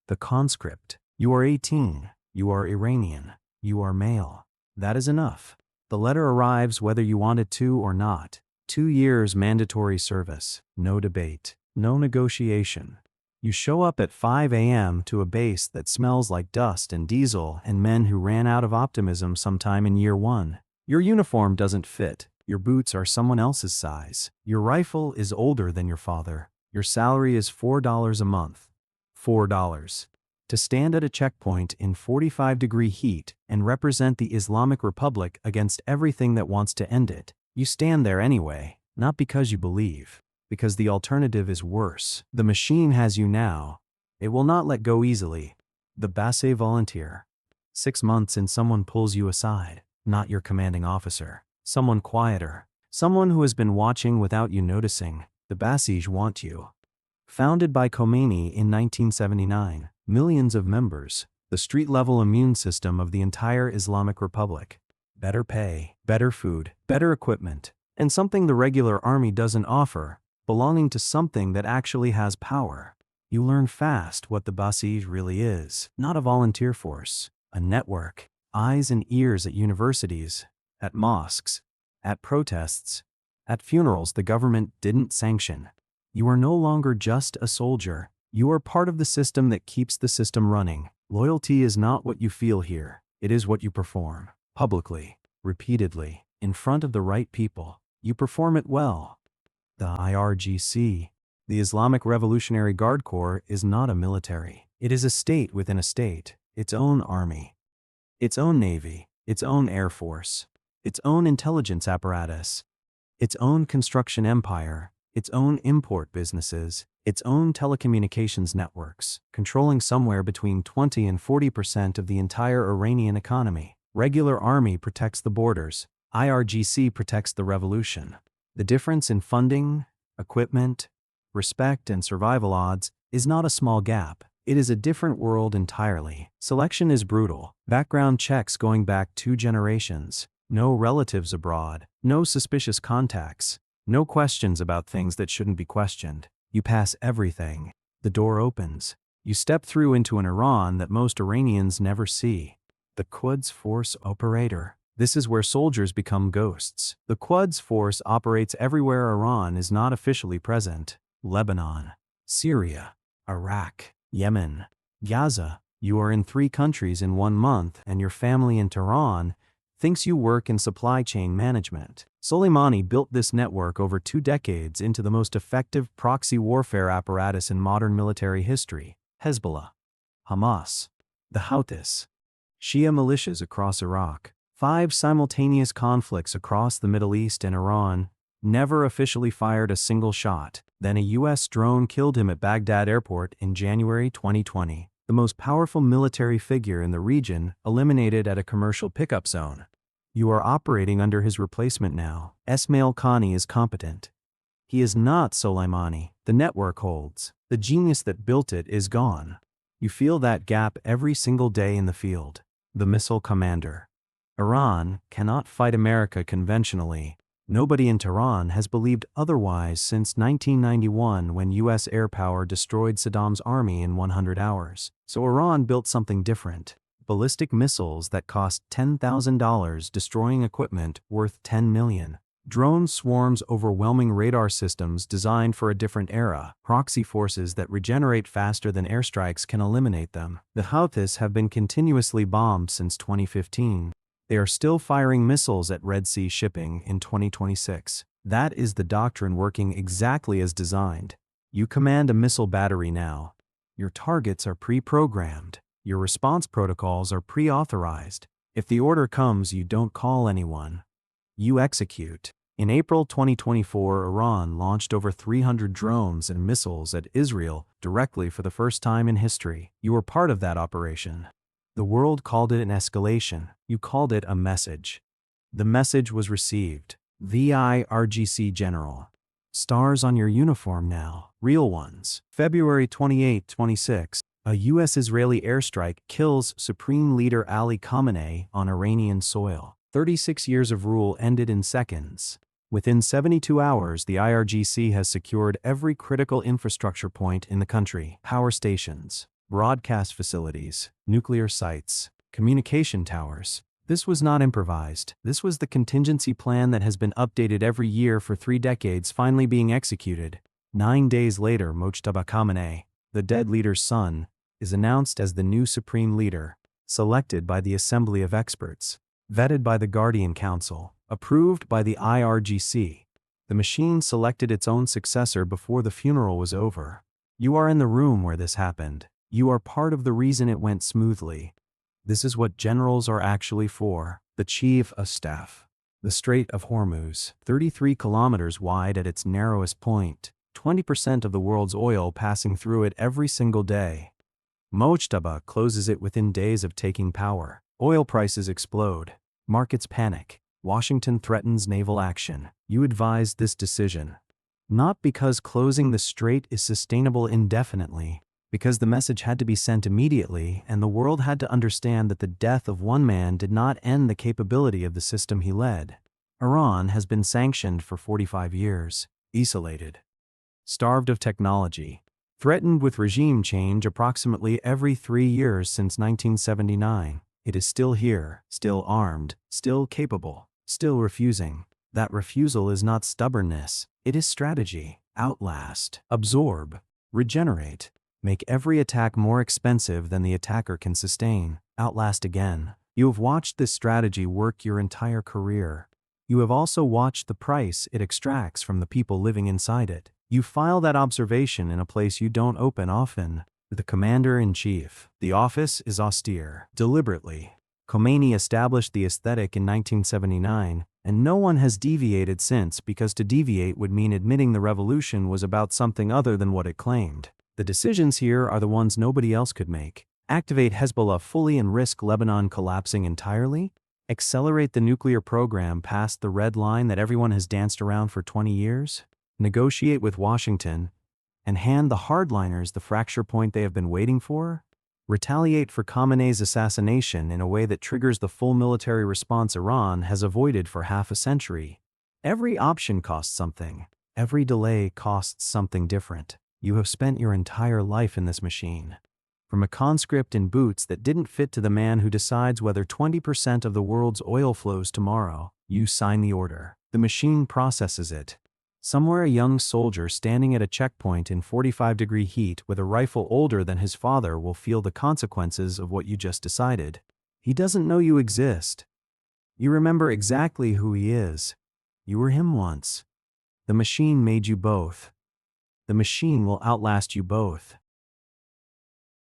The conscript. You are 18. You are Iranian. You are male. That is enough. The letter arrives whether you want it to or not. 2 years mandatory service. No debate. No negotiation. You show up at 5 a.m. to a base that smells like dust and diesel and men who ran out of optimism sometime in year 1. Your uniform doesn't fit. Your boots are someone else's size. Your rifle is older than your father. Your salary is $4 a month. $4. To stand at a checkpoint in 45-degree heat and represent the Islamic Republic against everything that wants to end it. You stand there anyway, not because you believe, because the alternative is worse. The machine has you now. It will not let go easily. The Basij Volunteer. 6 months and someone pulls you aside, not your commanding officer. Someone quieter. Someone who has been watching without you noticing. The Basij want you. Founded by Khomeini in 1979, millions of members, the street-level immune system of the entire Islamic Republic. Better pay, better food, better equipment, and something the regular army doesn't offer, belonging to something that actually has power. You learn fast what the Basij really is. Not a volunteer force, a network, eyes and ears at universities, at mosques, at protests, at funerals the government didn't sanction. You are no longer just a soldier. You are part of the system that keeps the system running. Loyalty is not what you feel here. It is what you perform. Publicly, repeatedly, in front of the right people. You perform it well. The IRGC, the Islamic Revolutionary Guard Corps, is not a military. It is a state within a state, its own army, its own navy, its own air force, its own intelligence apparatus, its own construction empire, its own import businesses, its own telecommunications networks, controlling somewhere between 20 and 40% of the entire Iranian economy. Regular army protects the borders. IRGC protects the revolution. The difference in funding, equipment, respect, and survival odds is not a small gap. It is a different world entirely. Selection is brutal. Background checks going back 2 generations. No relatives abroad. No suspicious contacts. No questions about things that shouldn't be questioned. You pass everything. The door opens. You step through into an Iran that most Iranians never see. The Quds force operator. This is where soldiers become ghosts. The Quds force operates everywhere Iran is not officially present. Lebanon, Syria, Iraq, Yemen, Gaza. You are in 3 countries in 1 month and your family in Tehran thinks you work in supply chain management. Soleimani built this network over 2 decades into the most effective proxy warfare apparatus in modern military history. Hezbollah, Hamas, the Houthis, Shia militias across Iraq, 5 simultaneous conflicts across the Middle East and Iran, never officially fired a single shot. Then a U.S. drone killed him at Baghdad airport in January 2020. The most powerful military figure in the region eliminated at a commercial pickup zone. You are operating under his replacement now. Esmail Khani is competent. He is not Soleimani. The network holds. The genius that built it is gone. You feel that gap every single day in the field. The missile commander. Iran cannot fight America conventionally. Nobody in Tehran has believed otherwise since 1991 when U.S. air power destroyed Saddam's army in 100 hours. So Iran built something different. Ballistic missiles that cost $10,000 destroying equipment worth $10 million. Drone swarms overwhelming radar systems designed for a different era. Proxy forces that regenerate faster than airstrikes can eliminate them. The Houthis have been continuously bombed since 2015. They are still firing missiles at Red Sea shipping in 2026. That is the doctrine working exactly as designed. You command a missile battery now. Your targets are pre-programmed. Your response protocols are pre-authorized. If the order comes, you don't call anyone. You execute. In April 2024, Iran launched over 300 drones and missiles at Israel directly for the first time in history. You were part of that operation. The world called it an escalation. You called it a message. The message was received. The IRGC General. Stars on your uniform now. Real ones. February 28, 26. A U.S.-Israeli airstrike kills Supreme Leader Ali Khamenei on Iranian soil. 36 years of rule ended in seconds. Within 72 hours, the IRGC has secured every critical infrastructure point in the country. Power stations, broadcast facilities, nuclear sites, communication towers. This was not improvised. This was the contingency plan that has been updated every year for 3 decades, finally being executed. 9 days later, Mojtaba Khamenei, the dead leader's son, is announced as the new supreme leader, selected by the Assembly of Experts, vetted by the Guardian Council, approved by the IRGC. The machine selected its own successor before the funeral was over. You are in the room where this happened. You are part of the reason it went smoothly. This is what generals are actually for. The Chief of Staff. The Strait of Hormuz, 33 kilometers wide at its narrowest point, 20% of the world's oil passing through it every single day. Mojtaba closes it within days of taking power. Oil prices explode. Markets panic. Washington threatens naval action. You advised this decision. Not because closing the strait is sustainable indefinitely, because the message had to be sent immediately and the world had to understand that the death of one man did not end the capability of the system he led. Iran has been sanctioned for 45 years, isolated, starved of technology, threatened with regime change approximately every 3 years since 1979. It is still here, still armed, still capable, still refusing. That refusal is not stubbornness, it is strategy. Outlast, absorb, regenerate. Make every attack more expensive than the attacker can sustain. Outlast again. You have watched this strategy work your entire career. You have also watched the price it extracts from the people living inside it. You file that observation in a place you don't open often. The Commander-in-Chief. The office is austere, deliberately. Khomeini established the aesthetic in 1979, and no one has deviated since, because to deviate would mean admitting the revolution was about something other than what it claimed. The decisions here are the ones nobody else could make. Activate Hezbollah fully and risk Lebanon collapsing entirely? Accelerate the nuclear program past the red line that everyone has danced around for 20 years? Negotiate with Washington and hand the hardliners the fracture point they have been waiting for? Retaliate for Khamenei's assassination in a way that triggers the full military response Iran has avoided for half a century. Every option costs something. Every delay costs something different. You have spent your entire life in this machine. From a conscript in boots that didn't fit to the man who decides whether 20% of the world's oil flows tomorrow, you sign the order. The machine processes it. Somewhere a young soldier standing at a checkpoint in 45-degree heat with a rifle older than his father will feel the consequences of what you just decided. He doesn't know you exist. You remember exactly who he is. You were him once. The machine made you both. The machine will outlast you both.